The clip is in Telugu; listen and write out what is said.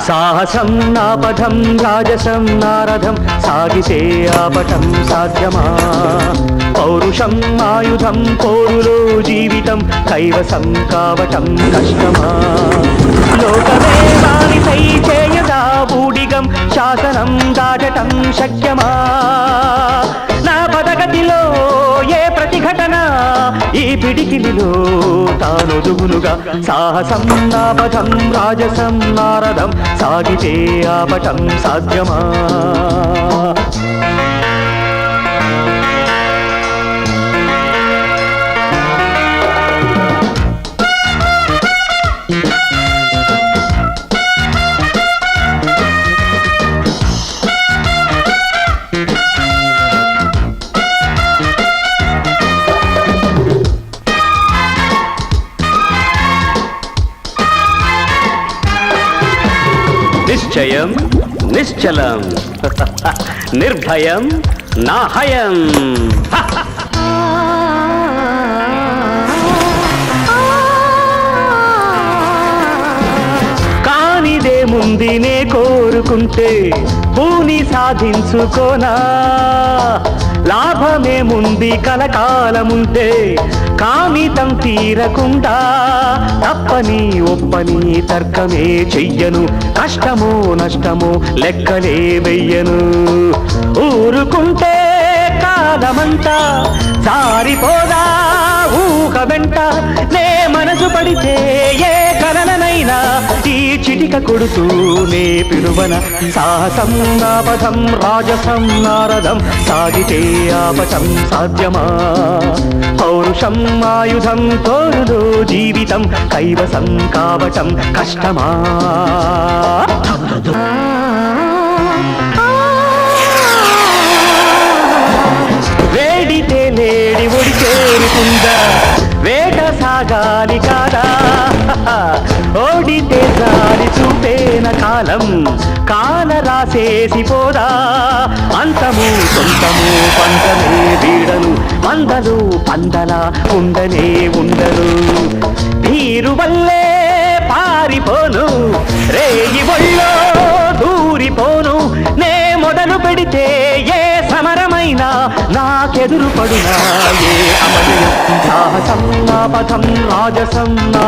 సాహసం నాపథం రాజసం నారథం సాగితే ఆపటం సాధ్యమా పౌరుషం ఆయుధం పోరులో జీవితం కైవసం కావటం కష్టమా లోకమే బానిసై చేయదా బూడిగం శాసనం దాటటం శక్యమా నా పదగతిలో ఏ ప్రతిఘటన ఈ పిడికిలిలో తానొదుగునుగా సాహసం నాపథం రాజసం నారథం సాగితే ఆపటం సాధ్యమా నిశ్చయం నిశ్చలం నిర్భయం నాహయం కానిదేముంది నే కోరుకుంటే పూని సాధించుకోనా లాభమేముంది కలకాలముంటే కామితం తీరకుండా తప్పని ఒప్పని తర్కమే చెయ్యను కష్టమో నష్టమో లెక్కలే వెయ్యను ఊరుకుంటే కాలమంతా సారిపోదా ఊహ వెంట నే మనసు పడితే ఏ కలనైనా ఈ చిటిక కొడుతూనే పిలువన సాహసం నాపథం రాజసం నారథం సాగితే ఆపటం సాధ్యమా పౌరుషం ఆయుధం తోరులో జీవితం కైవసం కావటం కష్టమా వేడితే లేడి ఒడి చేరుకుందా వేట సాగాలి కాదా ఓడితే జారి చూపేన కాలం కాల రాసేసి పోదా అంతము సొంతము పంటనే వీడను మందలు పందల ఉండనే ఉండను వీరు వల్లే పారిపోను రేగి ఒళ్ళో దూరిపోను నే మొదలు పెడితే ఏ సమరమైనా నాకెదురు పడునా ఏ అమలు సాహసం నాపథం రాజసం నా